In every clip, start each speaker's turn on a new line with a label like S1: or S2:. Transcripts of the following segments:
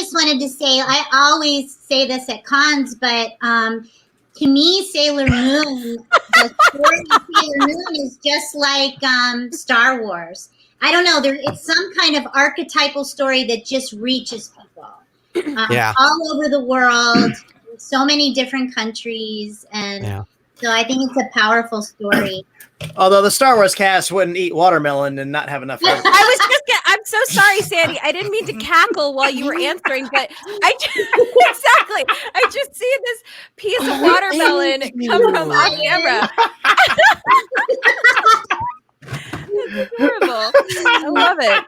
S1: just wanted to say, I always say this at cons, but to me, Sailor Moon, the story of Sailor Moon is just like Star Wars. I don't know. It's some kind of archetypal story that just reaches people all over the world, so many different countries, and so I think it's a powerful story.
S2: Although the Star Wars cast wouldn't eat watermelon and not have enough.
S3: I'm so sorry, Sandy. I didn't mean to cackle while you were answering, but I just see this piece of watermelon come from the camera. That's adorable. I love it.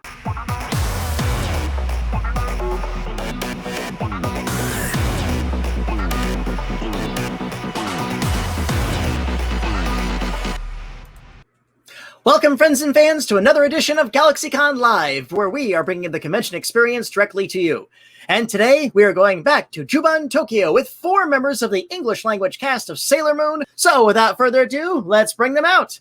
S2: Welcome, friends and fans, to another edition of GalaxyCon Live, where we are bringing the convention experience directly to you. And today, we are going back to Juban, Tokyo, with 4 members of the English language cast of Sailor Moon. So, without further ado, let's bring them out.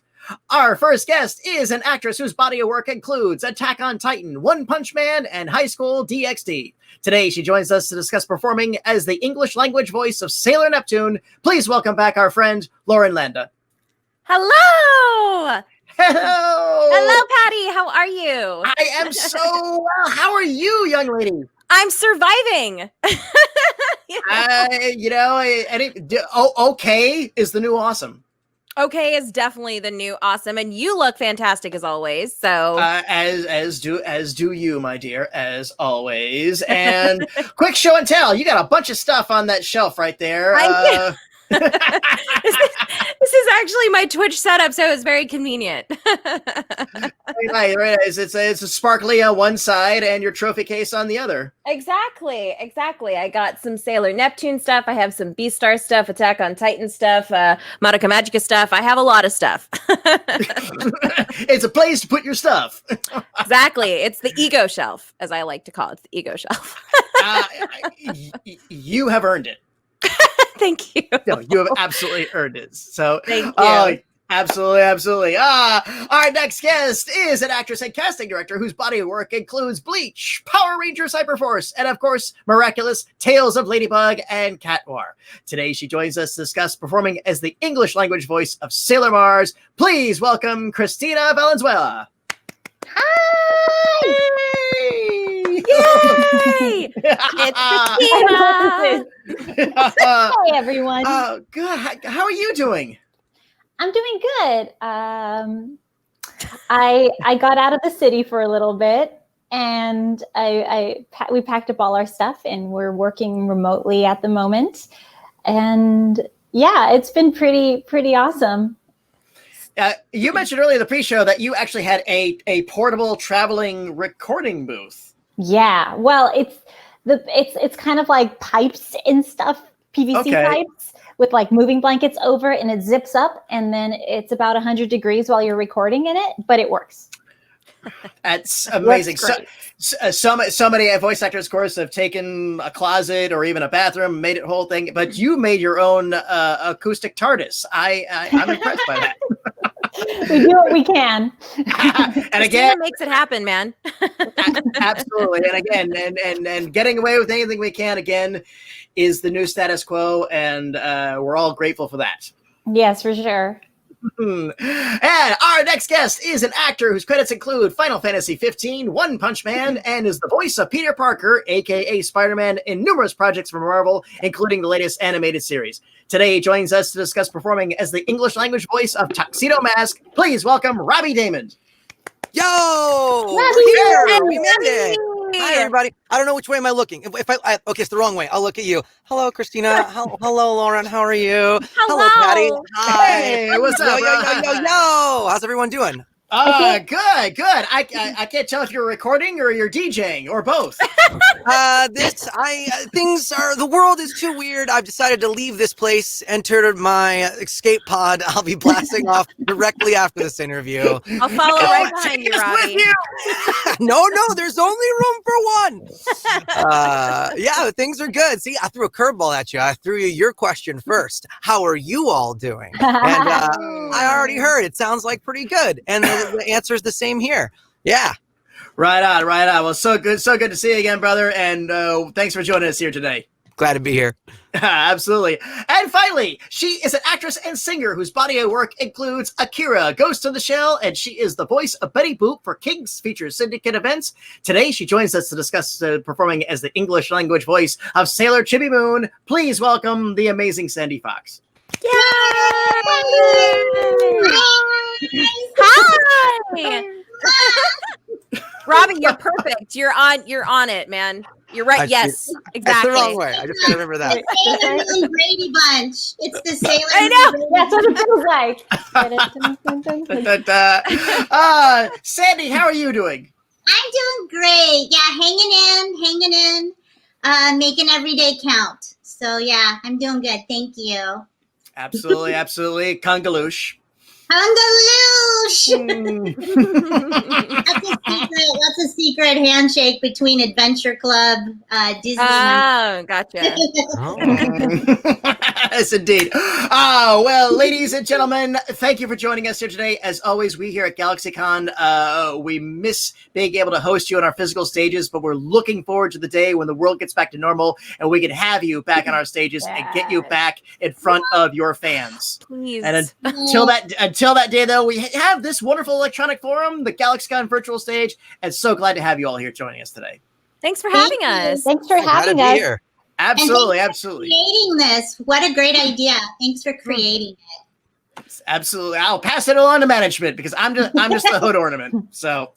S2: Our first guest is an actress whose body of work includes Attack on Titan, One Punch Man, and High School DxD. Today, she joins us to discuss performing as the English language voice of Sailor Neptune. Please welcome back our friend, Lauren Landa.
S3: Hello!
S2: Hello!
S3: Hello, Patty. How are you?
S2: I am so well. How are you, young lady?
S3: I'm surviving.
S2: Okay is the new awesome.
S3: Okay is definitely the new awesome, and you look fantastic as always. So
S2: as do you, my dear, as always. And quick show and tell. You got a bunch of stuff on that shelf right there.
S3: This is actually my Twitch setup, so it's very convenient.
S2: Right. It's a sparkly on one side and your trophy case on the other.
S3: Exactly. I got some Sailor Neptune stuff. I have some Beastar stuff, Attack on Titan stuff, Madoka Magica stuff. I have a lot of stuff.
S2: It's a place to put your stuff.
S3: Exactly. It's the ego shelf, as I like to call it, the ego shelf.
S2: You have earned it.
S3: Thank you.
S2: No, you have absolutely earned it. So,
S3: thank you.
S2: Absolutely. Our next guest is an actress and casting director whose body of work includes Bleach, Power Rangers Hyperforce, and of course, Miraculous, Tales of Ladybug, and Cat Noir. Today, she joins us to discuss performing as the English language voice of Sailor Mars. Please welcome Christina Valenzuela.
S1: Hi!
S3: Yay! It's Christina.
S1: Hi, everyone.
S2: Good. How are you doing?
S1: I'm doing good. I got out of the city for a little bit, and we packed up all our stuff, and we're working remotely at the moment. And yeah, it's been pretty awesome.
S2: You mentioned earlier in the pre-show that you actually had a portable traveling recording booth.
S1: Yeah, well, it's kind of like pipes and stuff, PVC pipes with like moving blankets over, and it zips up, and then it's about 100 degrees while you're recording in it, but it works.
S2: That's amazing. So many voice actors, of course, have taken a closet or even a bathroom, made it whole thing, but you made your own acoustic TARDIS. I'm impressed by that.
S1: We do what we can.
S2: And again,
S3: makes it happen, man.
S2: Absolutely. And again, and getting away with anything we can again is the new status quo, and we're all grateful for that.
S1: Yes, for sure.
S2: And our next guest is an actor whose credits include Final Fantasy XV, One Punch Man, and is the voice of Peter Parker, aka Spider-Man, in numerous projects from Marvel, including the latest animated series. Today, he joins us to discuss performing as the English language voice of Tuxedo Mask. Please welcome Robbie Daymond.
S4: Yo! We're here! We made it! Hi, everybody. I don't know which way am I looking. Okay, it's the wrong way. I'll look at you. Hello, Christina. Hello, Lauren. How are you?
S3: Hello,
S4: Patty. Hi.
S2: Hey, what's up?
S4: Yo! How's everyone doing?
S2: Good. I can't tell if you're recording or you're DJing or both.
S4: The world is too weird. I've decided to leave this place, entered my escape pod. I'll be blasting off directly after this interview.
S3: I'll follow right behind you, Robbie.
S4: No, there's only room for one. Yeah, things are good. See, I threw a curveball at you. I threw you your question first. How are you all doing? And I already heard it sounds like pretty good. And the answer is the same here. Yeah.
S2: Right on, right on. Well, so good to see you again, brother. And thanks for joining us here today.
S4: Glad to be here.
S2: Absolutely. And finally, she is an actress and singer whose body of work includes Akira, Ghost in the Shell, and she is the voice of Betty Boop for King's Feature Syndicate events. Today, she joins us to discuss performing as the English language voice of Sailor Chibi Moon. Please welcome the amazing Sandy Fox.
S3: Yay! Hi! Robbie, you're perfect. You're on it, man. You're right. Yes, exactly.
S4: That's the wrong way. I just gotta remember that.
S1: Sailor Moon Brady Bunch. It's the Sailor
S3: I know.
S1: Moon. That's what it feels like.
S2: Sandy, how are you doing?
S1: I'm doing great. Yeah, hanging in, making every day count. So yeah, I'm doing good. Thank you.
S2: Absolutely, absolutely. Kangaloosh.
S1: That's a secret handshake between Adventure Club, Disney.
S3: Oh, gotcha.
S2: Yes, indeed. Well, ladies and gentlemen, thank you for joining us here today. As always, we here at GalaxyCon, we miss being able to host you on our physical stages, but we're looking forward to the day when the world gets back to normal and we can have you back on our stages and get you back in front of your fans.
S3: Please.
S2: And until that day, though, we have this wonderful electronic forum, the GalaxyCon virtual stage, and so glad to have you all here joining us today.
S3: Thanks for having us.
S5: Thanks for having us.
S4: Here.
S2: Absolutely,
S1: and thanks
S2: absolutely.
S1: For creating this. What a great idea. Thanks for creating it.
S2: Absolutely. I'll pass it on to management because I'm just the hood ornament. So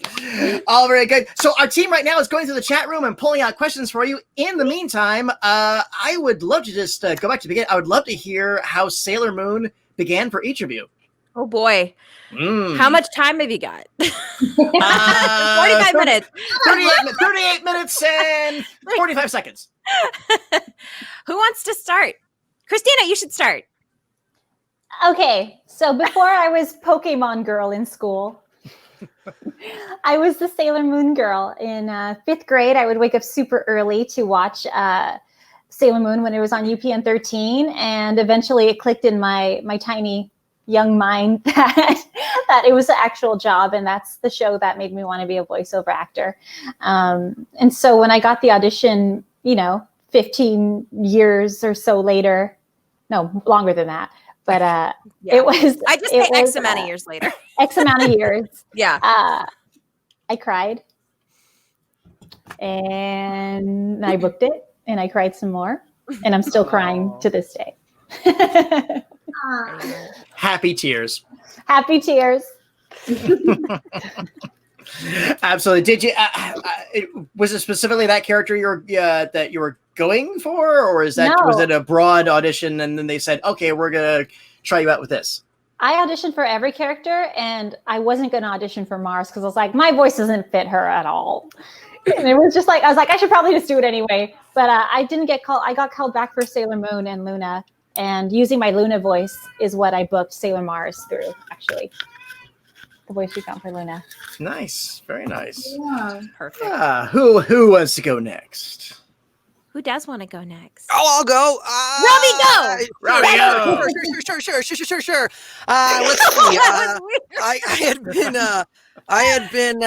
S2: all very good. So our team right now is going through the chat room and pulling out questions for you. In the meantime, I would love to just go back to the beginning. I would love to hear how Sailor Moon began for each of you.
S3: Oh boy. How much time have you got? 45 minutes.
S2: 38 minutes and 45 seconds.
S3: Who wants to start? Christina, you should start.
S5: Okay, so before I was Pokemon girl in school, I was the Sailor Moon girl. In 5th grade, I would wake up super early to watch Sailor Moon when it was on UPN 13, and eventually it clicked in my tiny young mind that it was an actual job, and that's the show that made me want to be a voiceover actor. And so when I got the audition, 15 years or so later, no, longer than that, but it was.
S3: I just say X amount of years later.
S5: X amount of years.
S3: Yeah.
S5: I cried, and I booked it, and I cried some more, and I'm still crying to this day.
S2: Happy tears.
S5: Happy tears.
S2: Absolutely. Did you? Was it specifically that character that you were going for, or was it a broad audition and then they said, "Okay, we're gonna try you out with this"?
S5: I auditioned for every character, and I wasn't going to audition for Mars because I was like, my voice doesn't fit her at all. And it was just like, I was like, I should probably just do it anyway. But I didn't get called. I got called back for Sailor Moon and Luna. And using my Luna voice is what I booked Sailor Mars through, actually. The voice you found for Luna.
S2: Nice. Very nice.
S1: Yeah.
S3: Perfect.
S2: Who wants to go next?
S3: Who does want to go next?
S4: Oh, I'll go.
S3: Robbie, go.
S4: Robbie, sure. Let's see. I had been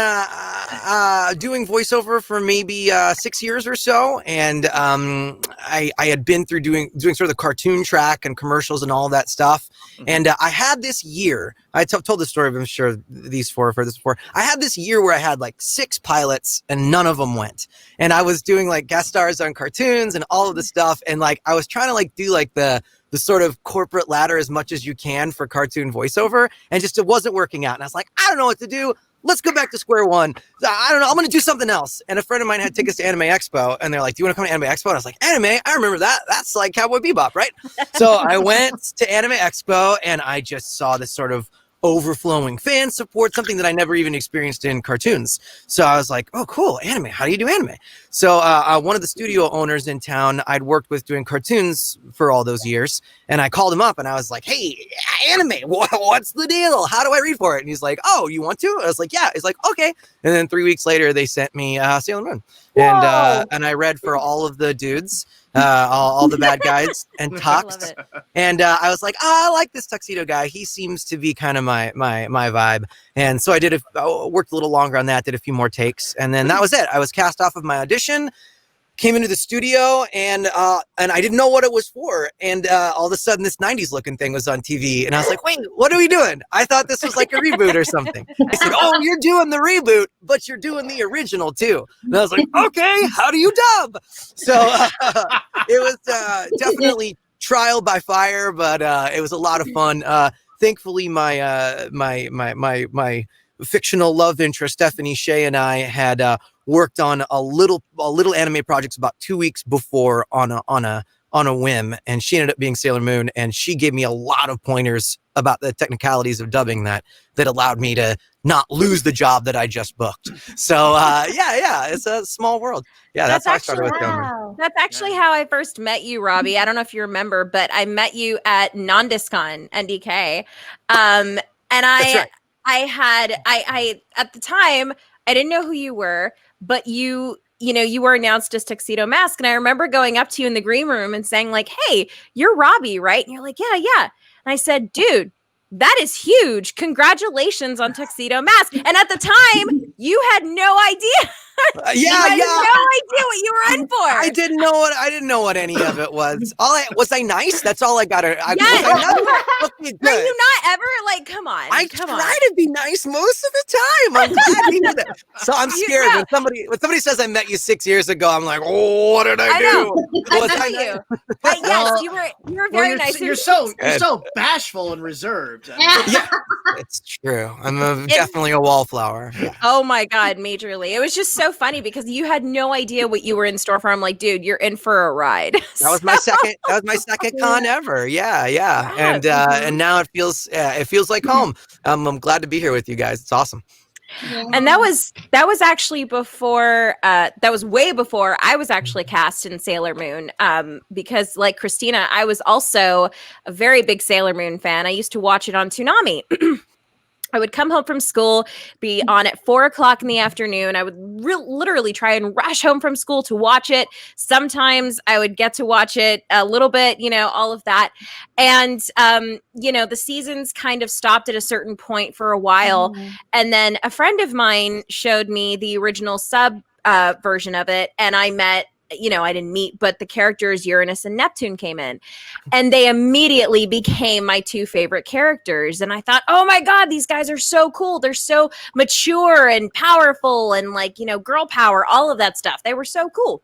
S4: doing voiceover for maybe 6 years or so, and I had been through doing sort of the cartoon track and commercials and all that stuff. And I had this year. I told this story, but I'm sure these four have heard this before. I had this year where I had like 6 pilots and none of them went. And I was doing like guest stars on cartoons and all of this stuff. And like I was trying to like do like the sort of corporate ladder as much as you can for cartoon voiceover. And just it wasn't working out. And I was like, I don't know what to do. Let's go back to square one. I don't know. I'm going to do something else. And a friend of mine had tickets to Anime Expo. And they're like, do you want to come to Anime Expo? And I was like, anime? I remember that. That's like Cowboy Bebop, right? So I went to Anime Expo and I just saw this sort of overflowing fan support, something that I never even experienced in cartoons. So I was like, oh, cool. Anime. How do you do anime? So one of the studio owners in town I'd worked with doing cartoons for all those years. And I called him up and I was like, hey, anime. What's the deal? How do I read for it? And he's like, oh, you want to? I was like, yeah. He's like, okay. And then 3 weeks later, they sent me Sailor Moon, and I read for all of the dudes, all the bad guys, and Tux. And I was like, I like this tuxedo guy. He seems to be kind of my vibe. And so I worked a little longer on that, did a few more takes, and then that was it. I was cast off of my audition. Came into the studio and I didn't know what it was for. And all of a sudden this 90s looking thing was on TV. And I was like, wait, what are we doing? I thought this was like a reboot or something. I said, oh, you're doing the reboot, but you're doing the original too. And I was like, okay, how do you dub? So it was definitely trial by fire, but it was a lot of fun. Thankfully, my fictional love interest, Stephanie Shea, and I had worked on a little anime projects about 2 weeks before on a whim, and she ended up being Sailor Moon, and she gave me a lot of pointers about the technicalities of dubbing that allowed me to not lose the job that I just booked. So yeah, it's a small world. Yeah, that's how I started with Sailor Moon.
S3: That's actually how I first met you, Robbie. I don't know if you remember, but I met you at NondisCon NDK, and I at the time I didn't know who you were, but you were announced as Tuxedo Mask. And I remember going up to you in the green room and saying like, hey, you're Robbie, right? And you're like, yeah. And I said, dude, that is huge. Congratulations on Tuxedo Mask. And at the time, you had no idea. You had no idea what you were in for.
S4: I didn't know what any of it was. Was I nice? That's all I got.
S3: Yes. Were you not ever like? Come on.
S4: I try to be nice most of the time. I'm glad you did it. So I'm scared when somebody says I met you 6 years ago. I'm like, oh, what did I do?
S3: I know you. Yes, you were very nice.
S2: You're so bashful and reserved.
S4: Yeah, it's true. I'm definitely a wallflower. Yeah.
S3: Oh my God, majorly. It was just so funny because you had no idea what you were in store for. I'm like, dude, you're in for a ride.
S4: That was my second con ever. Yeah. And now it feels like home. I'm glad to be here with you guys. It's awesome.
S3: Yeah. And that was actually before that was way before I was actually cast in Sailor Moon, because like Christina, I was also a very big Sailor Moon fan. I used to watch it on Toonami. I would come home from school, be on at 4:00 in the afternoon. I would literally try and rush home from school to watch it. Sometimes I would get to watch it a little bit, all of that. And, the seasons kind of stopped at a certain point for a while. Mm-hmm. And then a friend of mine showed me the original sub version of it. And I met, I didn't meet, but the characters Uranus and Neptune came in, and they immediately became my two favorite characters. And I thought, oh my God, these guys are so cool. They're so mature and powerful and girl power, all of that stuff. They were so cool.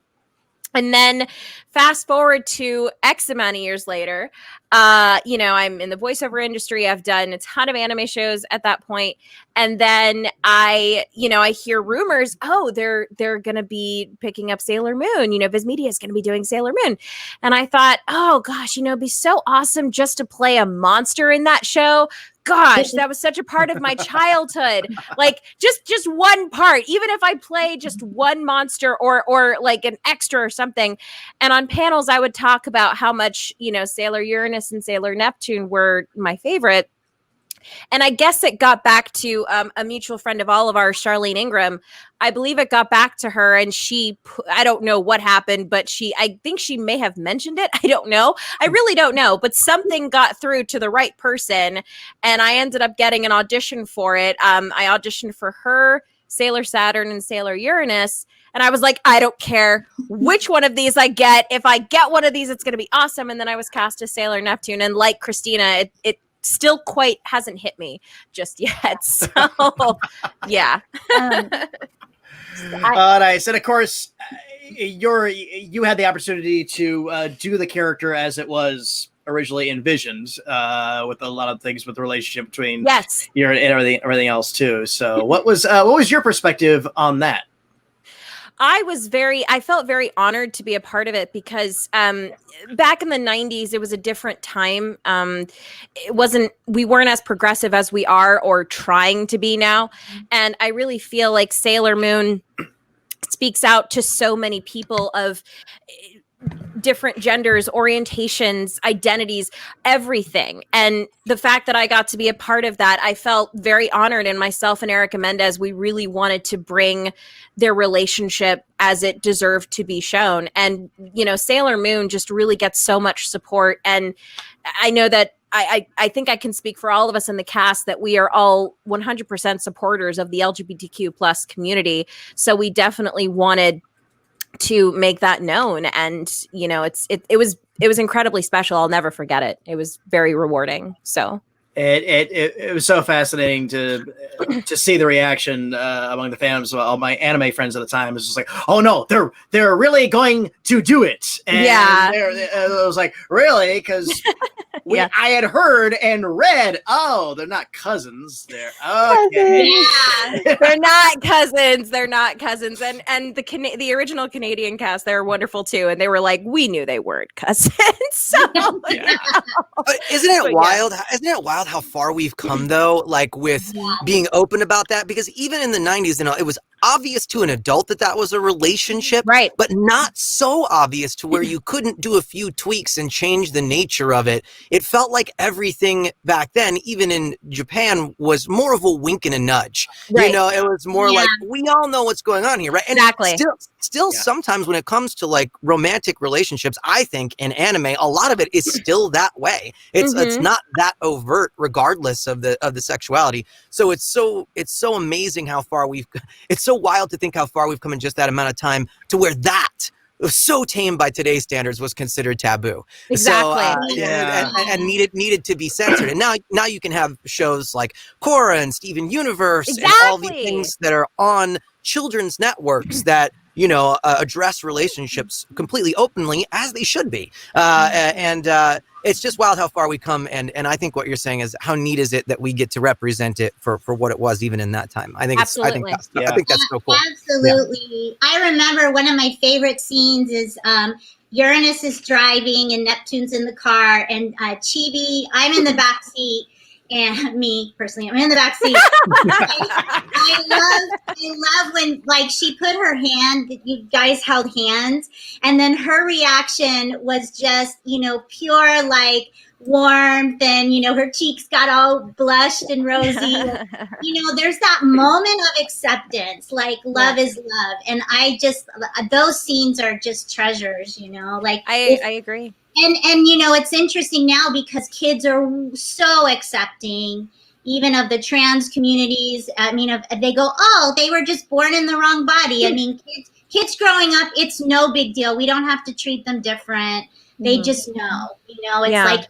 S3: And then fast forward to X amount of years later, I'm in the voiceover industry. I've done a ton of anime shows at that point. And then I hear rumors, they're going to be picking up Sailor Moon. Viz Media is going to be doing Sailor Moon. And I thought, oh gosh, it'd be so awesome just to play a monster in that show. Gosh, that was such a part of my childhood. Like just one part, even if I play just one monster or like an extra or something. And on panels, I would talk about how much, Sailor Uranus and Sailor Neptune were my favorite. And I guess it got back to a mutual friend of all of ours, Charlene Ingram. I believe it got back to her, and I don't know what happened, but I think she may have mentioned it. I don't know. I really don't know, but something got through to the right person, and I ended up getting an audition for it. I auditioned for her, Sailor Saturn, and Sailor Uranus. And I was like, I don't care which one of these I get. If I get one of these, it's going to be awesome. And then I was cast as Sailor Neptune. And like Christina, it still quite hasn't hit me just yet. So, yeah.
S2: Nice. And of course, you had the opportunity to do the character as it was originally envisioned, with a lot of things with the relationship between you and everything else too. So what was your perspective on that?
S3: I felt very honored to be a part of it because back in the 90s, it was a different time. We weren't as progressive as we are or trying to be now. And I really feel like Sailor Moon speaks out to so many people of different genders, orientations, identities, everything. And the fact that I got to be a part of that, I felt very honored. And myself and Erica Mendez, we really wanted to bring their relationship as it deserved to be shown. And, you know, Sailor Moon just really gets so much support. And I know that I think I can speak for all of us in the cast that we are all 100% supporters of the LGBTQ plus community. So we definitely wanted to make that known. And, you know, it was incredibly special. I'll never forget it. It was very rewarding. So
S2: it was so fascinating to see the reaction among the fans. All my anime friends at the time was just like, "Oh no, they're really going to do it!" And I was like, "Really?" Because I had heard and read, "Oh, they're not cousins. They're okay.
S3: They're not cousins. They're not cousins." And the original Canadian cast, they're wonderful too. And they were like, "We knew they weren't cousins." So,
S4: isn't it wild? Isn't it wild how far we've come though? Like with being open about that, because even in the 90s, you know, it was obvious to an adult that was a relationship,
S3: right?
S4: But not so obvious to where you couldn't do a few tweaks and change the nature of it. It felt like everything back then, even in Japan, was more of a wink and a nudge. Right. You know, it was more like, we all know what's going on here, right? And
S3: exactly.
S4: Still sometimes when it comes to like romantic relationships, I think in anime, a lot of it is still that way. It's not that overt, regardless of the sexuality. So it's so amazing how far it's so wild to think how far we've come in just that amount of time to where that was so tame by today's standards was considered taboo.
S3: Exactly.
S4: So, and needed to be censored. And now you can have shows like Korra and Steven Universe and all these things that are on children's networks that, you know, address relationships completely openly as they should be. And it's just wild how far we come. And I think what you're saying is how neat is it that we get to represent it for what it was even in that time. I think that's so cool.
S1: Absolutely. Yeah. I remember one of my favorite scenes is Uranus is driving and Neptune's in the car and Chibi, I'm in the back seat. And me personally, I'm in the back seat. I love when like she put her hand, you guys held hands, and then her reaction was just, you know, pure like warmth, and you know, her cheeks got all blushed and rosy. You know, there's that moment of acceptance, like love is love. And I just, those scenes are just treasures, you know, like
S3: I agree.
S1: And you know, it's interesting now because kids are so accepting, even of the trans communities. I mean, they go, "Oh, they were just born in the wrong body." I mean, kids growing up, it's no big deal. We don't have to treat them different. They just know, you know, it's like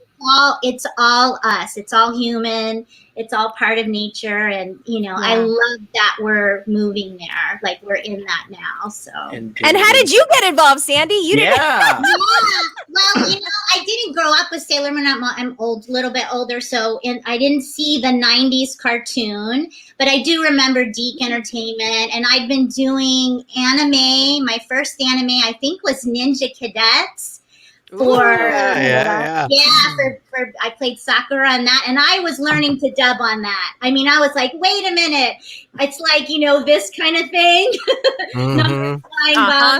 S1: it's all us. It's all human. It's all part of nature. And, you know, I love that we're moving there. Like we're in that now. So.
S3: And how did you get involved, Sandy? You didn't.
S1: Well, you know, I didn't grow up with Sailor Moon. I'm old, little bit older. So, and I didn't see the 90s cartoon, but I do remember Deke Entertainment. And I'd been doing anime. My first anime, I think, was Ninja Cadets. For I played Sakura on that, and I was learning to dub on that. I mean, I was like, wait a minute, it's like, you know, this kind of thing. Numbers flying by.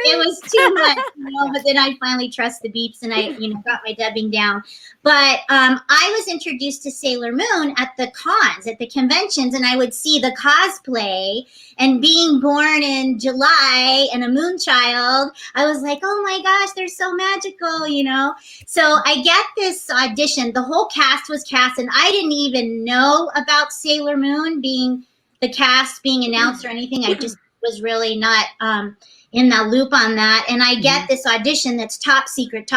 S1: It was too much, you know, but then I finally trust the beeps and I, you know, got my dubbing down. But I was introduced to Sailor Moon at the cons, at the conventions, and I would see the cosplay. And being born in July and a moon child, I was like, oh my gosh, they're so magical, you know? So I get this audition. The whole cast was cast, and I didn't even know about Sailor Moon being the cast being announced or anything. I just was really not in that loop on that. And I get this audition that's top secret.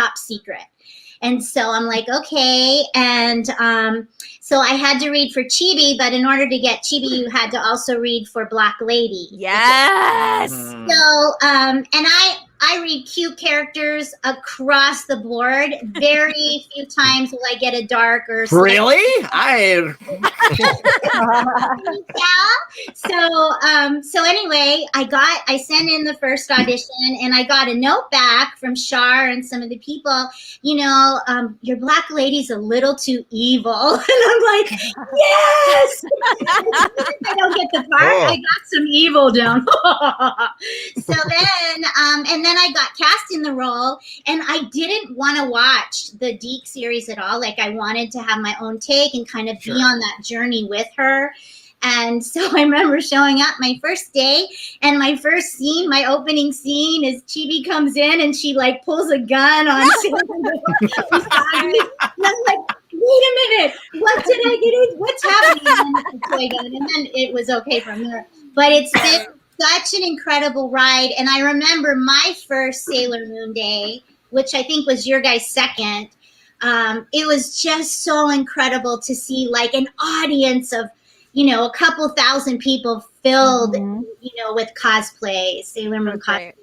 S1: And so I'm like, okay. And so I had to read for Chibi, but in order to get Chibi, you had to also read for Black Lady.
S3: Yes.
S1: So, and I read cute characters across the board. Very few times will I get a dark or
S2: really?
S1: So anyway, I sent in the first audition and I got a note back from Shar and some of the people, you know, your Black Lady's a little too evil. And I'm like, yes! I don't get the part. I got some evil down. So then, and then I got cast in the role, and I didn't want to watch the Deke series at all. Like, I wanted to have my own take and kind of be on that journey with her. And so I remember showing up my first day, and my first scene, my opening scene, is Chibi comes in and she like pulls a gun on Sailor Moon. And I'm like, wait a minute, what did I do? What's happening? And then it was okay from there. But it's been such an incredible ride. And I remember my first Sailor Moon day, which I think was your guys' second. It was just so incredible to see like an audience of, a couple thousand people filled, with cosplay, Sailor Moon cosplay.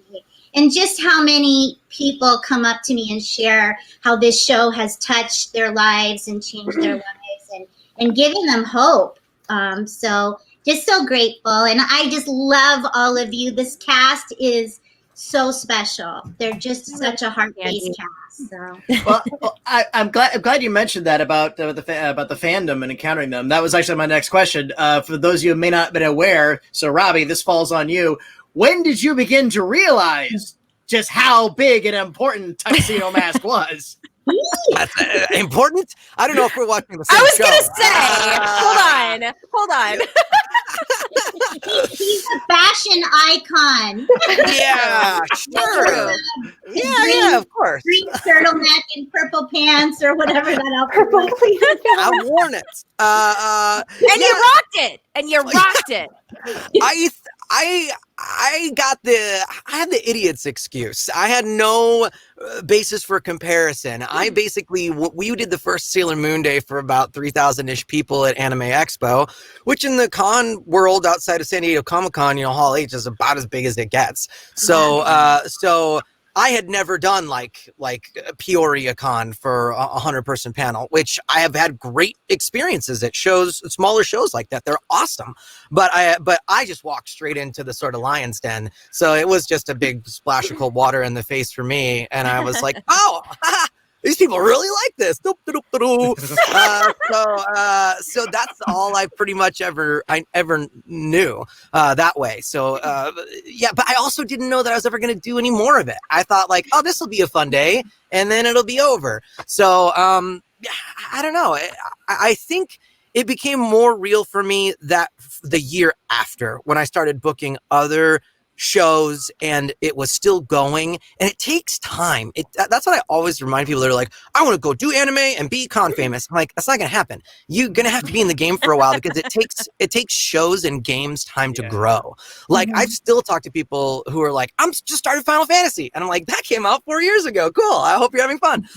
S1: And just how many people come up to me and share how this show has touched their lives and changed their lives and given them hope. So just so grateful. And I just love all of you. This cast is so special. They're just such a heart-based cast. So.
S2: Well, I'm glad you mentioned that about the fandom and encountering them. That was actually my next question. For those of you who may not have been aware, so Robbie, this falls on you. When did you begin to realize just how big and important Tuxedo Mask was?
S4: That's important. I don't know if we're watching the same show.
S3: I was gonna say, hold on.
S1: He's a fashion icon.
S4: Yeah, sure. Yeah, of course.
S1: Green turtleneck and purple pants or whatever that outfit was.
S4: I've worn it.
S3: And you rocked it.
S4: I had the idiot's excuse. I had no basis for comparison. I basically, we did the first Sailor Moon Day for about 3,000-ish people at Anime Expo, which in the con world outside of San Diego Comic-Con, Hall H is about as big as it gets. So I had never done like Peoria Con for a 100-person panel, which I have had great experiences at shows, smaller shows like that. They're awesome. But I just walked straight into the sort of lion's den. So it was just a big splash of cold water in the face for me. And I was like, oh, these people really like this. So that's all I pretty much ever knew that way. So but I also didn't know that I was ever going to do any more of it. I thought like, oh, this will be a fun day, and then it'll be over. So I don't know. I think it became more real for me that the year after, when I started booking other shows and it was still going, and it takes time. That's what I always remind people that are like, I want to go do anime and be con famous. I'm like, that's not gonna happen. You're gonna have to be in the game for a while, because it takes shows and games time to grow. Like I've still talked to people who are like, I'm just started Final Fantasy, and I'm like, that came out 4 years ago. Cool. I hope you're having fun.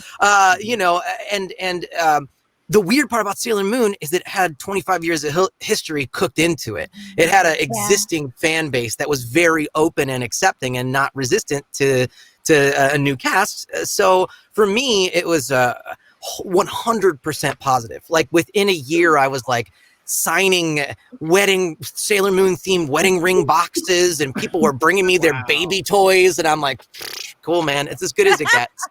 S4: The weird part about Sailor Moon is that it had 25 years of history cooked into it. It had an existing fan base that was very open and accepting and not resistant to a new cast. So for me, it was 100% positive. Like within a year, I was like signing Sailor Moon themed wedding ring boxes, and people were bringing me their baby toys, and I'm like, cool, man, it's as good as it gets.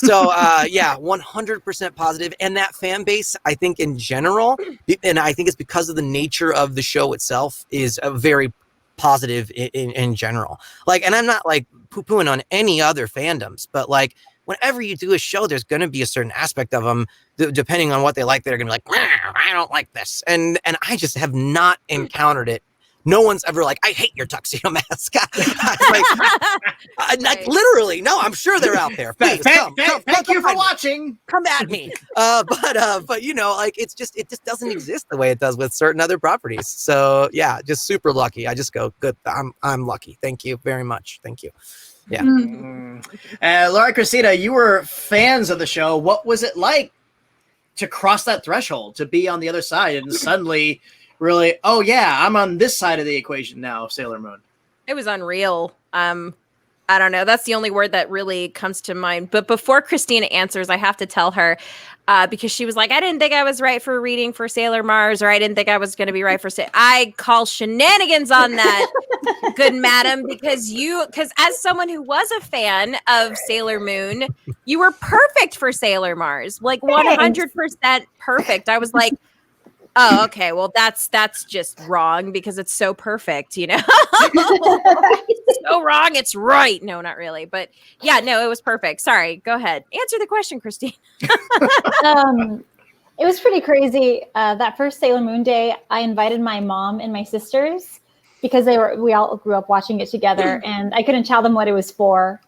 S4: So 100% positive. And that fan base, I think in general, and I think it's because of the nature of the show itself, is a very positive in general. Like, and I'm not like poo-pooing on any other fandoms, but like whenever you do a show, there's going to be a certain aspect of them, depending on what they like, they're going to be like, I don't like this. And I just have not encountered it. No one's ever like, I hate your Tuxedo Mask. Like literally, no, I'm sure they're out there. Please,
S2: thank you for watching.
S4: Come at me. But like it just doesn't exist the way it does with certain other properties. So yeah, just super lucky. I just go, good. I'm lucky. Thank you very much. Thank you. Yeah.
S2: Laura, Christina, you were fans of the show. What was it like to cross that threshold, to be on the other side and suddenly really, oh yeah, I'm on this side of the equation now, Sailor Moon?
S3: It was unreal. I don't know. That's the only word that really comes to mind. But before Christina answers, I have to tell her, because she was like, I didn't think I was right for reading for Sailor Mars, or I didn't think I was going to be right for I call shenanigans on that, good madam, because as someone who was a fan of Sailor Moon, you were perfect for Sailor Mars, like 100% perfect. I was like, Oh, okay. Well, that's just wrong because it's so perfect, you know. It's so wrong, it's right. No, not really, but yeah, no, it was perfect. Sorry, go ahead. Answer the question, Christine.
S5: It was pretty crazy. That first Sailor Moon day, I invited my mom and my sisters because we all grew up watching it together, and I couldn't tell them what it was for.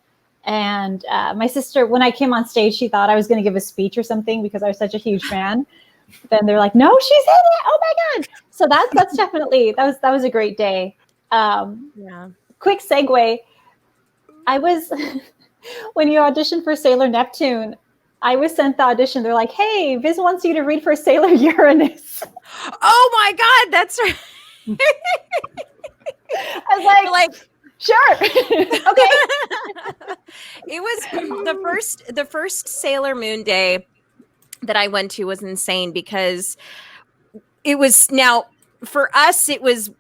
S5: And my sister, when I came on stage, she thought I was going to give a speech or something because I was such a huge fan. Then they're like, "No, she's in it! Oh my god!" So that's definitely that was a great day.
S3: Yeah.
S5: Quick segue. I was when you auditioned for Sailor Neptune, I was sent the audition. They're like, "Hey, Viz wants you to read for Sailor Uranus."
S3: Oh my god, that's right.
S5: I was like, sure. Okay.
S3: It was the first Sailor Moon day that I went to was insane because it was now for us,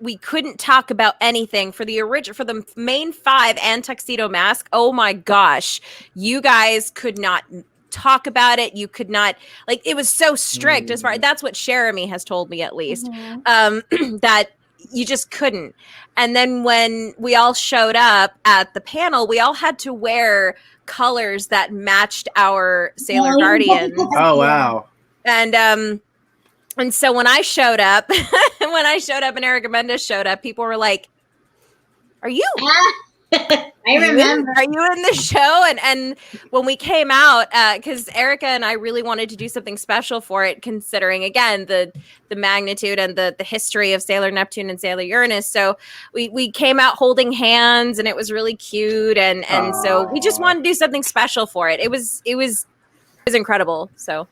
S3: we couldn't talk about anything for the main 5 and Tuxedo Mask. Oh my gosh, you guys could not talk about it. You could not, like, it was so strict as far, that's what Jeremy has told me at least, that you just couldn't. And then when we all showed up at the panel, we all had to wear colors that matched our Sailor Guardians.
S2: Oh, wow.
S3: And so when I showed up, and Erica Mendes showed up, people were like, "Are you?
S1: I remember.
S3: Are you in the show?" And when we came out, because Erica and I really wanted to do something special for it, considering again the magnitude and the history of Sailor Neptune and Sailor Uranus. So we came out holding hands, and it was really cute. And so we just wanted to do something special for it. It was incredible. So.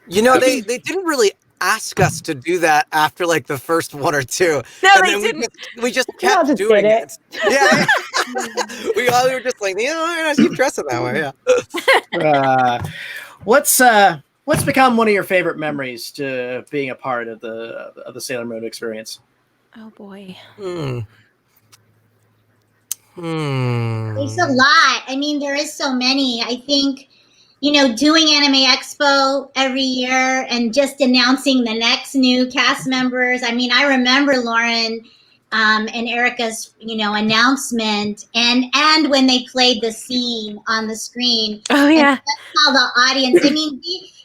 S4: You know, they didn't really ask us to do that after like the first 1 or 2.
S3: No,
S4: and
S3: they
S4: then
S3: didn't.
S4: We just kept doing it. Yeah. we were just like, I keep dressing that way.
S2: Yeah. What's become one of your favorite memories to being a part of the Sailor Moon experience?
S3: Oh boy.
S1: There's a lot. I mean, there is so many. I think, doing Anime Expo every year and just announcing the next new cast members. I mean, I remember Lauren and Erica's, announcement and when they played the scene on the screen.
S3: Oh yeah.
S1: That's how the audience. I mean,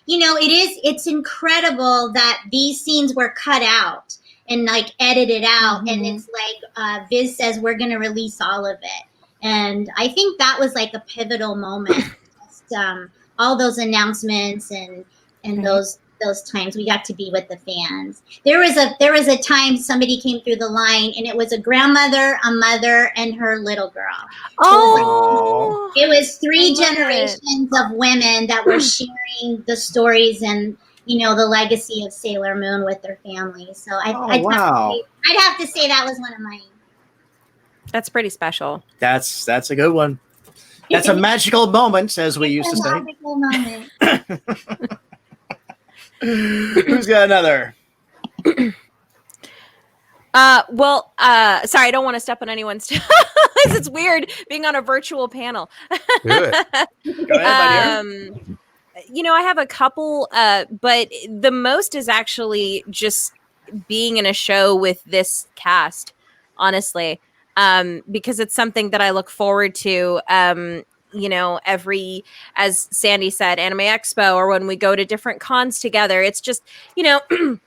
S1: it's incredible that these scenes were cut out and like edited out, and it's like Viz says we're going to release all of it, and I think that was like a pivotal moment. Just, all those announcements and those times we got to be with the fans. There was a time somebody came through the line, and it was a grandmother, a mother, and her little girl.
S3: Oh,
S1: it was 3 generations of women that were sharing the stories and the legacy of Sailor Moon with their families. So I'd have to say that was one of mine.
S3: That's pretty special.
S2: That's a good one. That's a magical moment, as we used to say.
S1: Magical moment.
S2: Who's got another?
S3: Sorry, I don't want to step on anyone's toes. It's weird being on a virtual panel.
S4: Good.
S2: Go ahead, my dear.
S3: I have a couple, but the most is actually just being in a show with this cast, honestly. Because it's something that I look forward to, as Sandy said, Anime Expo, or when we go to different cons together. It's just, the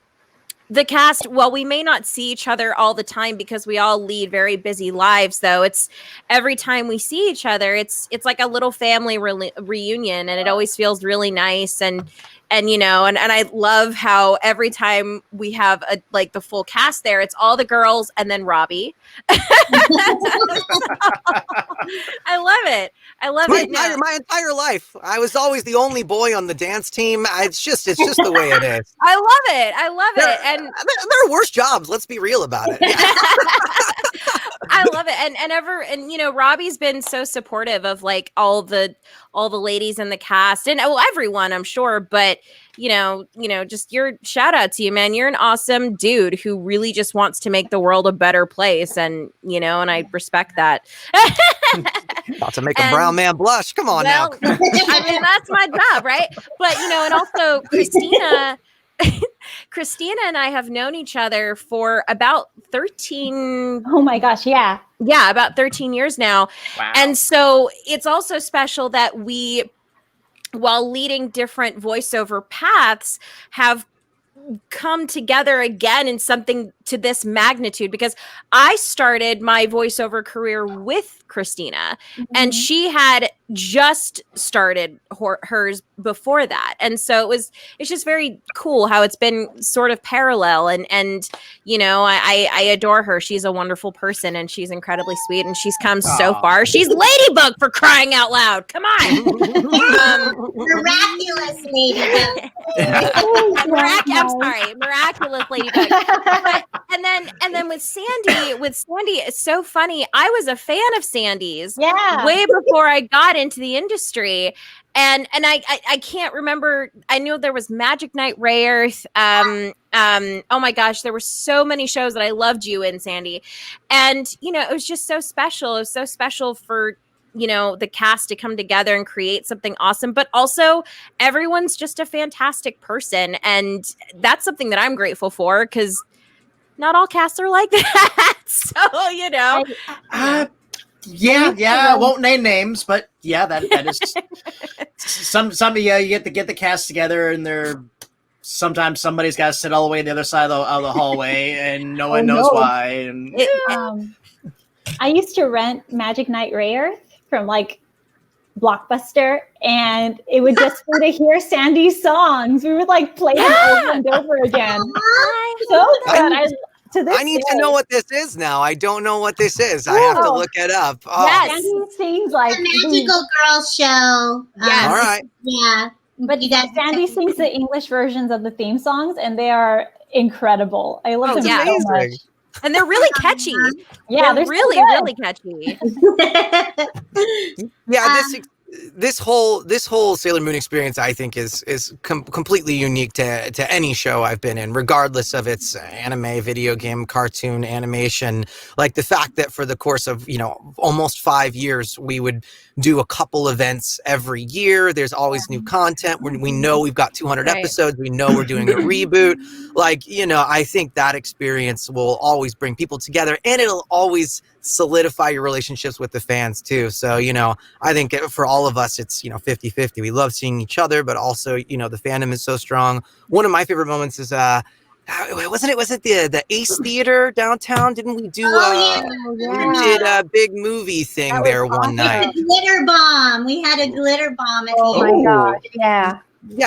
S3: cast, while we may not see each other all the time because we all lead very busy lives, though, it's every time we see each other, it's like a little family reunion, and it always feels really nice. And I love how every time we have the full cast there, it's all the girls and then Robbie. I love it.
S4: My entire life, I was always the only boy on the dance team. It's just the way it is.
S3: I love it. And
S4: there are worse jobs. Let's be real about it.
S3: I love it. And Robbie's been so supportive of like all the ladies in the cast and everyone, I'm sure. But just your shout out to you, man. You're an awesome dude who really just wants to make the world a better place. And I respect that.
S4: About to make a brown man blush. Come on now.
S3: I mean, that's my job, right? But, and also Christina and I have known each other for about 13.
S5: Oh my gosh, yeah.
S3: Yeah, about 13 years now.
S2: Wow.
S3: And so it's also special that we, while leading different voiceover paths, have come together again in something to this magnitude, because I started my voiceover career with Christina and she had just started hers before that. And so it's just very cool how it's been sort of parallel, and you know, I adore her. She's a wonderful person and she's incredibly sweet, and she's come so far. She's Ladybug, for crying out loud. Come on.
S1: Miraculous ladybug.
S3: Miraculous Ladybug. But, and then with Sandy, it's so funny. I was a fan of Sandy's way before I got into the industry. And I can't remember. I know there was Magic Knight Rayearth. Oh my gosh, there were so many shows that I loved you in, Sandy. And you know, it was just so special. It was so special for, you know, the cast to come together and create something awesome, but also everyone's just a fantastic person. And that's something that I'm grateful for, because not all casts are like that. So, you know.
S2: I won't name names, but yeah, that is some you get the cast together, and they're sometimes somebody's got to sit all the way on the other side of the hallway, and no one knows why. And
S5: I used to rent Magic Knight Rayearth from like Blockbuster, and it would just be to hear Sandy's songs. We would like play them over and over again. So good.
S4: I need to know what this is now. I don't know what this is. I have to look it up. Oh.
S5: Yes. Sandy sings like
S1: the Magical Girls show.
S4: All right.
S1: Yeah.
S5: But Sandy sings the English versions of the theme songs, and they are incredible. I love them so much.
S3: And they're really catchy.
S5: Yeah,
S3: they're really,
S5: so
S3: really catchy.
S4: Yeah, this whole Sailor Moon experience, I think, is completely unique to any show I've been in, regardless of its anime, video game, cartoon, animation. Like the fact that for the course of, you know, almost 5 years, we would do a couple events every year. There's always new content. We know we've got 200 episodes. We know we're doing a reboot. Like, you know, I think that experience will always bring people together, and it'll always solidify your relationships with the fans too. So, you know, I think for all of us, it's, you know, 50-50. We love seeing each other, but also, you know, the fandom is so strong. One of my favorite moments is was it the Ace Theater downtown? Didn't we do we did a big movie thing there one night?
S1: A glitter bomb. We had a glitter bomb at
S5: Oh my gosh.
S4: Yeah,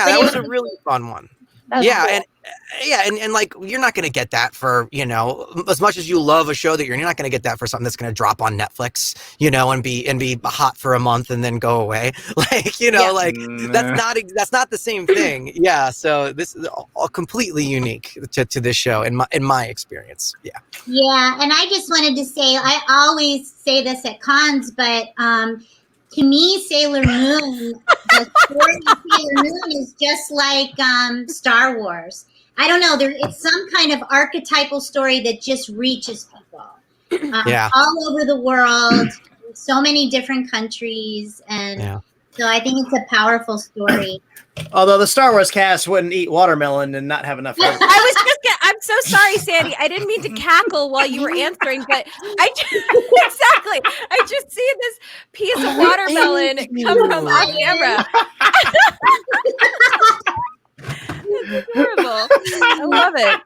S4: that was a really fun one. And like, you're not going to get that for, you know, as much as you love a show that you're not going to get that for something that's going to drop on Netflix, you know, and be hot for a month and then go away. Like, you know, that's not the same thing. Yeah. So this is all completely unique to this show in my experience. Yeah.
S1: Yeah. And I just wanted to say, I always say this at cons, but, to me, Sailor Moon, the story of Sailor Moon is just like Star Wars. I don't know. It's some kind of archetypal story that just reaches people all over the world, so many different countries. And so I think it's a powerful story.
S2: Although the Star Wars cast wouldn't eat watermelon and not have enough food.
S3: I'm so sorry, Sandy. I didn't mean to cackle while you were answering, but I just see this piece of watermelon come from on camera. That's adorable. I love it.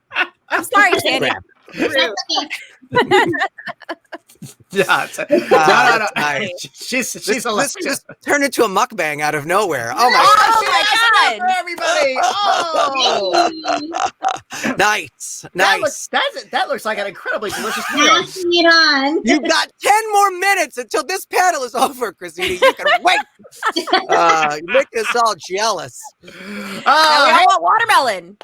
S3: I'm sorry, Sandy.
S2: No. She's
S4: just turned into a mukbang out of nowhere. Oh
S3: my god!
S2: Everybody! Oh,
S4: nice.
S2: That looks like an incredibly delicious meal.
S1: Passing it on.
S4: You've got 10 more minutes until this panel is over, Christina. You can wait. You make us all jealous.
S3: We all want watermelon.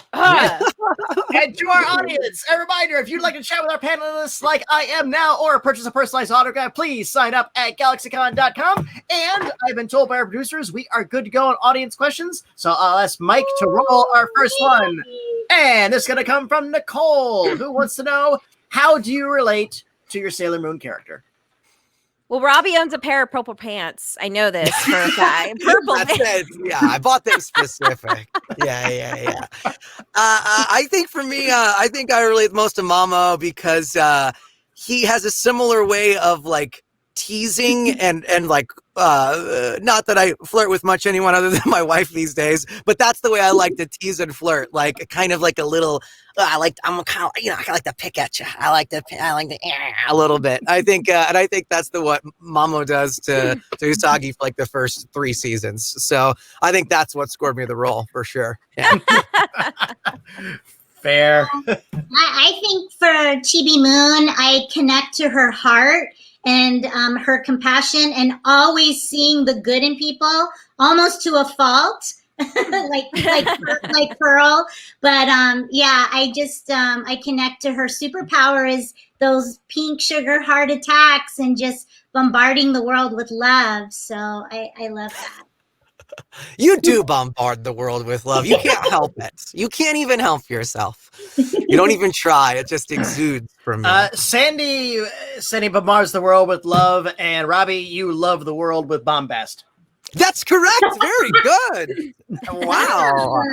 S2: And to our audience, a reminder: if you'd like to chat with our panelists like I am now, or purchase a personalized autograph, please sign up at GalaxyCon.com. And I've been told by our producers we are good to go on audience questions, so I'll ask Mike to roll our first one. And it's going to come from Nicole, who wants to know, how do you relate to your Sailor Moon character?
S3: Well, Robbie owns a pair of purple pants. I know this for a fact. Purple
S4: That's
S3: pants.
S4: it. Yeah, I bought them specific. Yeah. I think for me, I think I relate most to Mamo because he has a similar way of like teasing and like not that I flirt with much anyone other than my wife these days, but that's the way I like to tease and flirt, like kind of like a little I'm kind of, I like to pick at you. I like to a little bit. I think and I think that's what Mamo does to Usagi for like the first 3 seasons. So I think that's what scored me the role for sure. Yeah.
S2: Fair.
S1: I think for Chibi Moon, I connect to her heart and her compassion and always seeing the good in people, almost to a fault, like Pearl. But yeah, I just I connect to her superpower is those pink sugar heart attacks and just bombarding the world with love. So I love that.
S4: You do bombard the world with love. You can't help it. You can't even help yourself. You don't even try. It just exudes from you.
S2: Sandy bombards the world with love, and Robbie, you love the world with bombast.
S4: That's correct. Very good. Wow.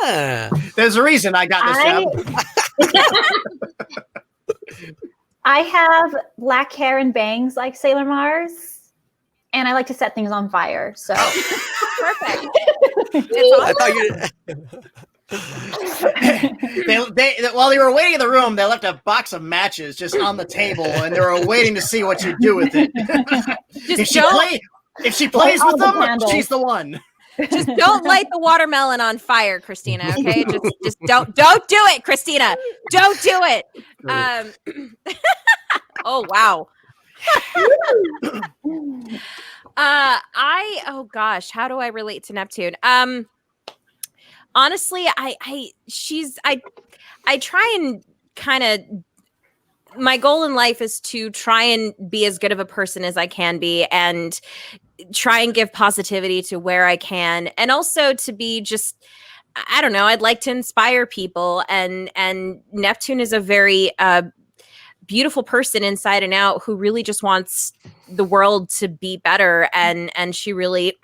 S4: Yeah.
S2: There's a reason I got this job.
S5: I have black hair and bangs like Sailor Mars. And I like to set things on fire. So
S3: Perfect.
S4: I thought
S2: they while they were waiting in the room, they left a box of matches just on the table, and they were waiting to see what you do with it. If she plays with them, she's the one.
S3: Just don't light the watermelon on fire, Christina. Okay, just don't do it, Christina. Don't do it. Oh wow. Oh gosh, how do I relate to Neptune? Honestly, I try and kind of, my goal in life is to try and be as good of a person as I can be and try and give positivity to where I can, and also to be just, I don't know, I'd like to inspire people, and Neptune is a very beautiful person inside and out who really just wants the world to be better, and she really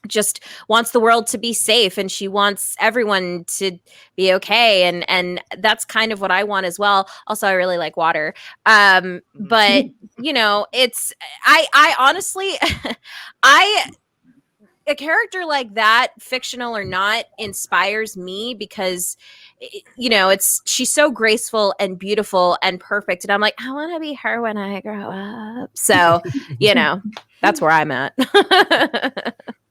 S3: just wants the world to be safe, and she wants everyone to be okay, and that's kind of what I want as well. Also, I really like water, but you know, it's I honestly a character like that, fictional or not, inspires me because, you know, she's so graceful and beautiful and perfect, and I'm like, I want to be her when I grow up. So, you know, that's where I'm at.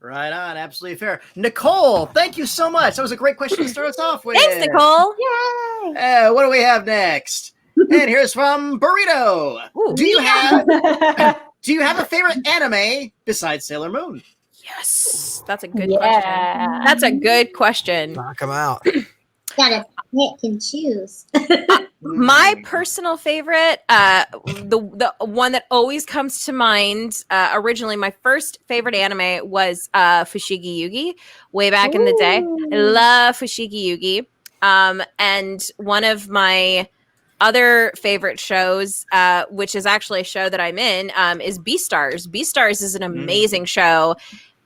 S2: Right on, absolutely fair. Nicole, thank you so much. That was a great question to start us off with.
S3: Thanks, Nicole.
S5: Yay!
S2: What do we have next? And here's from Burrito.
S3: Ooh.
S2: Do you have a favorite anime besides Sailor Moon?
S3: Yes, that's a good question. That's a good question.
S4: knock them out.
S1: Gotta pick and choose.
S3: My personal favorite, the one that always comes to mind, originally my first favorite anime was Fushigi Yugi, way back in the day. I love Fushigi Yugi. And one of my other favorite shows, which is actually a show that I'm in, is Beastars. Beastars is an amazing show.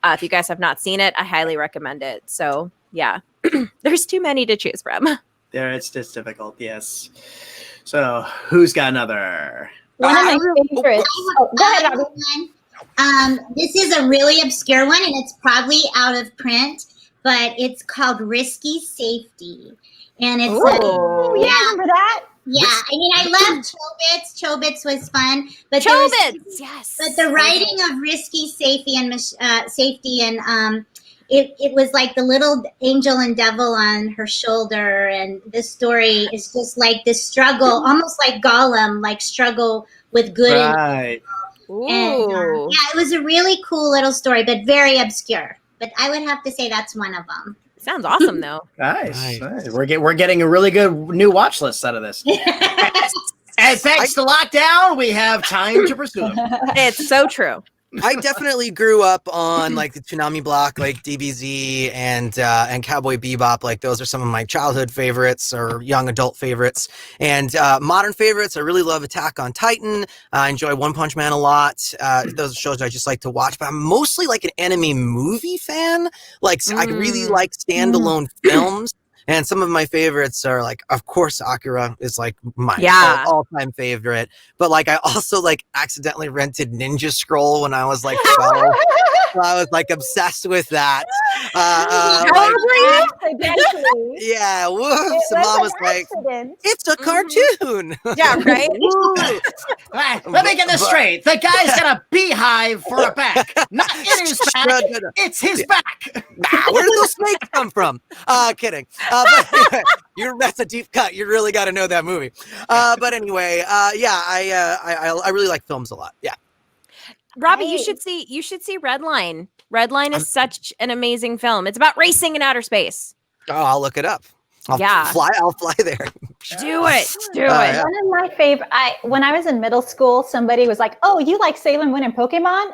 S3: If you guys have not seen it, I highly recommend it. So yeah, there's too many to choose from.
S2: There, it's difficult, yes. So, who's got another?
S5: One of my favorites. Oh, go ahead, Robbie.
S1: This is a really obscure one, and it's probably out of print, but it's called Risky Safety. And it's
S5: Oh, yeah, I remember that.
S1: yeah, I mean, I love Chobits. Chobits was fun, but
S3: Chobits, yes.
S1: But the writing of Risky Safety and it was like the little angel and devil on her shoulder, and this story is just like this struggle, almost like Gollum, like struggle with good
S2: Right.
S1: and yeah, it was a really cool little story, but very obscure. But I would have to say that's one of them.
S3: Sounds awesome, though.
S2: Nice. We're getting a really good new watch list out of this. And thanks to lockdown, we have time to pursue them.
S3: It's so true.
S4: I definitely grew up on like the Toonami block, like DBZ and Cowboy Bebop. Like those are some of my childhood favorites or young adult favorites. And modern favorites, I really love Attack on Titan. I enjoy One Punch Man a lot. Those are shows I just like to watch. But I'm mostly like an anime movie fan. Like I really like standalone films. And some of my favorites are like, of course, Akira is like my all-time favorite. But like, I also like accidentally rented Ninja Scroll when I was like 12. So I was like obsessed with that. Yeah, whoops. Mom was like, it's a cartoon.
S3: Yeah, right?
S2: Let me get this straight. The guy's got a beehive for a back. Not in his back. It's his back.
S4: Where did those snakes come from? Kidding. But that's a deep cut. You really got to know that movie. But anyway, I really like films a lot. Yeah.
S3: Robbie, you should see Redline. Redline is such an amazing film. It's about racing in outer space.
S4: Oh, I'll look it up. I'll fly there.
S3: Do it.
S5: One of my favorite. When I was in middle school, somebody was like, "Oh, you like Sailor Moon and Pokemon?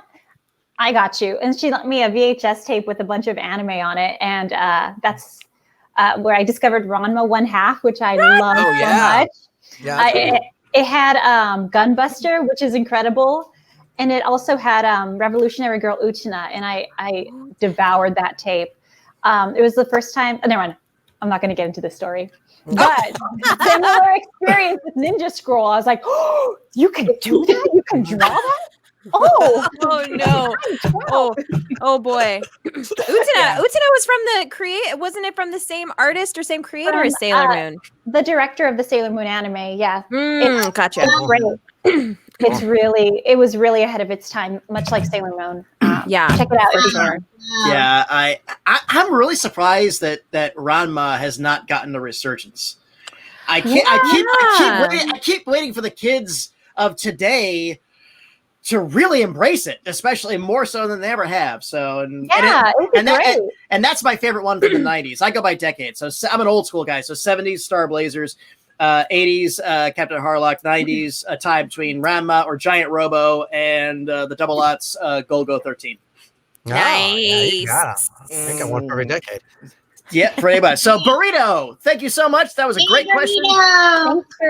S5: I got you." And she lent me a VHS tape with a bunch of anime on it, and that's where I discovered Ranma 1/2, which I love so much.
S4: Yeah,
S5: it had Gunbuster, which is incredible. And it also had Revolutionary Girl Utena, and I devoured that tape. It was the first time. Never mind. I'm not going to get into this story. But similar experience with Ninja Scroll. I was like, "Oh, you can do that? You can draw that? Oh,
S3: no! Oh boy! Utena was from the wasn't it from the same artist or same creator as Sailor Moon?
S5: The director of the Sailor Moon anime. Yeah,
S3: gotcha.
S5: It's great. It was really ahead of its time, much like Sailor Moon. Check it out for sure.
S2: Yeah, I'm really surprised that Ranma has not gotten a resurgence. I keep waiting for the kids of today to really embrace it, especially more so than they ever have. So and that's my favorite one from the 90s. I go by decades, so I'm an old school guy. So 70s Star Blazers, 80s Captain Harlock, 90s a tie between Ranma or Giant Robo, and the Double Aughts Golgo 13.
S3: Nice.
S4: I think I won for every decade.
S2: Yeah, pretty much. So, Burrito, thank you so much. That was a great question.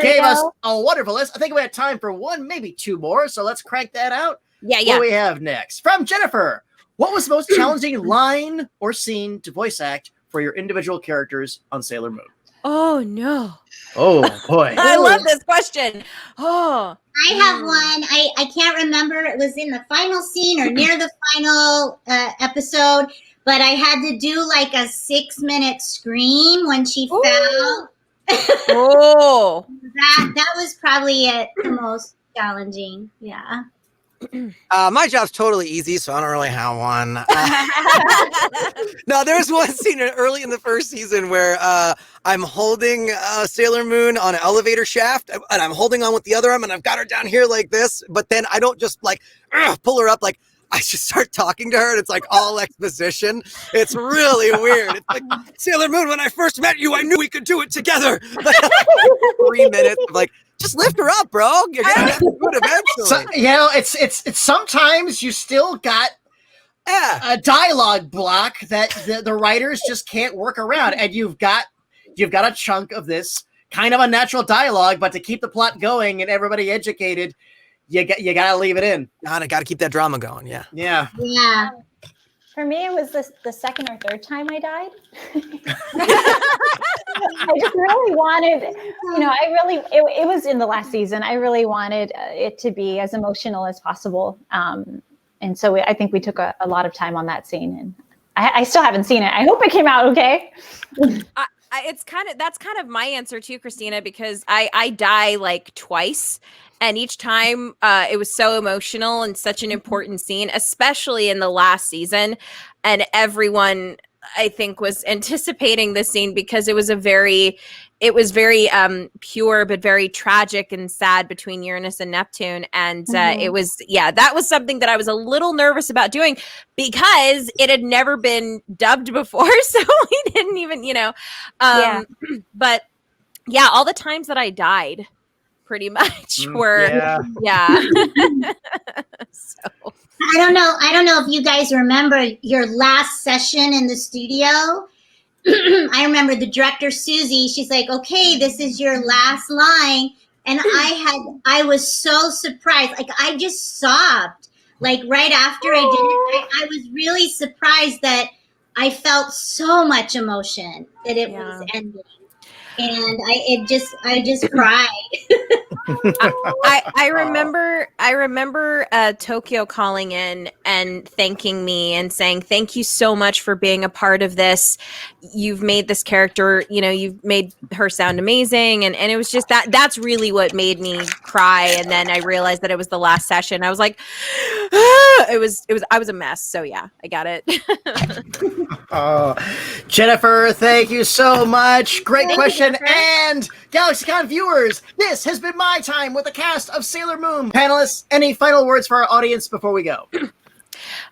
S2: Gave us a wonderful list. I think we had time for one, maybe two more. So let's crank that out.
S3: Yeah.
S2: What do we have next? From Jennifer, what was the most challenging line or scene to voice act for your individual characters on Sailor Moon?
S3: Oh, no.
S2: Oh, boy.
S3: I love this question. Oh.
S1: I have one. I can't remember. It was in the final scene or near the final episode. But I had to do like a 6-minute scream when she fell.
S3: Oh,
S1: that was probably the most challenging. Yeah.
S4: My job's totally easy, so I don't really have one. No, there's one scene early in the first season where I'm holding Sailor Moon on an elevator shaft, and I'm holding on with the other arm, and I've got her down here like this. But then I don't just like pull her up like. I just start talking to her, and it's like all exposition. It's really weird. It's like, Sailor Moon, when I first met you, I knew we could do it together. 3 minutes of like, just lift her up, bro. You're gonna have to do it eventually.
S2: So, it's sometimes you still got a dialogue block that the writers just can't work around, and you've got a chunk of this kind of unnatural dialogue, but to keep the plot going and everybody educated. You gotta leave it in.
S4: Gotta keep that drama going. Yeah.
S1: Yeah.
S5: For me, it was the second or third time I died. I just really wanted, it was in the last season. I really wanted it to be as emotional as possible. And so I think we took a lot of time on that scene, and I still haven't seen it. I hope it came out okay.
S3: That's kind of my answer too, Christina, because I die like twice. And each time it was so emotional and such an important scene, especially in the last season. And everyone, I think, was anticipating this scene because it was very pure, but very tragic and sad between Uranus and Neptune. And that was something that I was a little nervous about doing because it had never been dubbed before. So we didn't even, but yeah, all the times that I died, pretty much were so
S1: I don't know if you guys remember your last session in the studio. I remember the director, Susie, she's like, okay, this is your last line. And I was so surprised. Like, I just sobbed. Like, right after I did it, I was really surprised that I felt so much emotion that it was ending. And I just cried.
S3: I remember Tokyo calling in and thanking me and saying, thank you so much for being a part of this. You've made this character, you've made her sound amazing. And it was just that's really what made me cry. And then I realized that it was the last session. I was like, I was a mess. So yeah, I got it.
S2: Oh, Jennifer, thank you so much. Great question. And GalaxyCon viewers, this has been my time with the cast of Sailor Moon. Panelists, any final words for our audience before we go?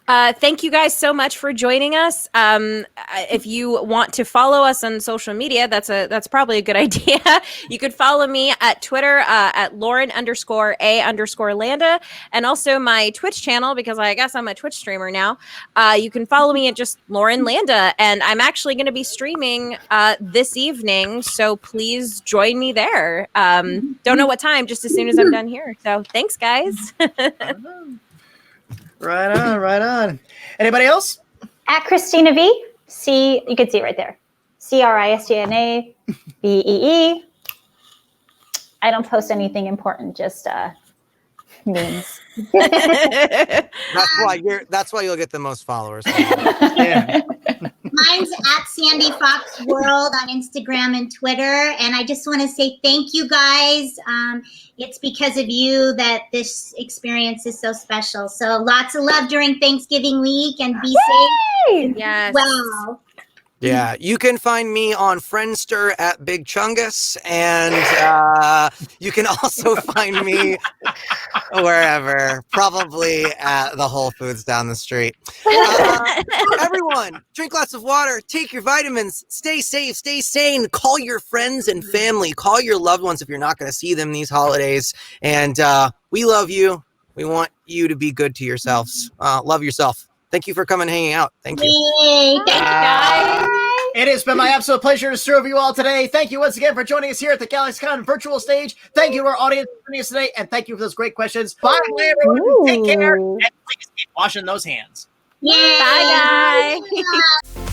S3: Thank you guys so much for joining us. If you want to follow us on social media, that's probably a good idea. You could follow me at Twitter at Lauren_A_Landa, and also my Twitch channel, because I guess I'm a Twitch streamer now. You can follow me at just Lauren Landa, and I'm actually going to be streaming this evening, so please join me there. Don't know what time, just as soon as I'm done here. So thanks, guys.
S2: Right on. Anybody else?
S5: At Christina Vee, you can see it right there. ChristianaVee. I don't post anything important, just memes.
S4: That's why you'll get the most followers.
S2: Yeah.
S1: Mine's at Sandy Fox World on Instagram and Twitter. And I just want to say thank you guys. It's because of you that this experience is so special. So lots of love during Thanksgiving week, and be safe.
S3: Yes.
S1: Wow.
S4: Yeah, you can find me on Friendster at Big Chungus, and you can also find me wherever, probably at the Whole Foods down the street. Everyone, drink lots of water, take your vitamins, stay safe, stay sane, call your friends and family, call your loved ones if you're not going to see them these holidays, and we love you. We want you to be good to yourselves. Love yourself. Thank you for coming and hanging out. Thank you.
S1: Yay. Thank you, guys.
S2: It has been my absolute pleasure to serve you all today. Thank you once again for joining us here at the GalaxyCon virtual stage. Thank you to our audience for joining us today, and thank you for those great questions. Bye, everyone. Take care, and please keep washing those hands.
S1: Yay.
S3: Bye, guys.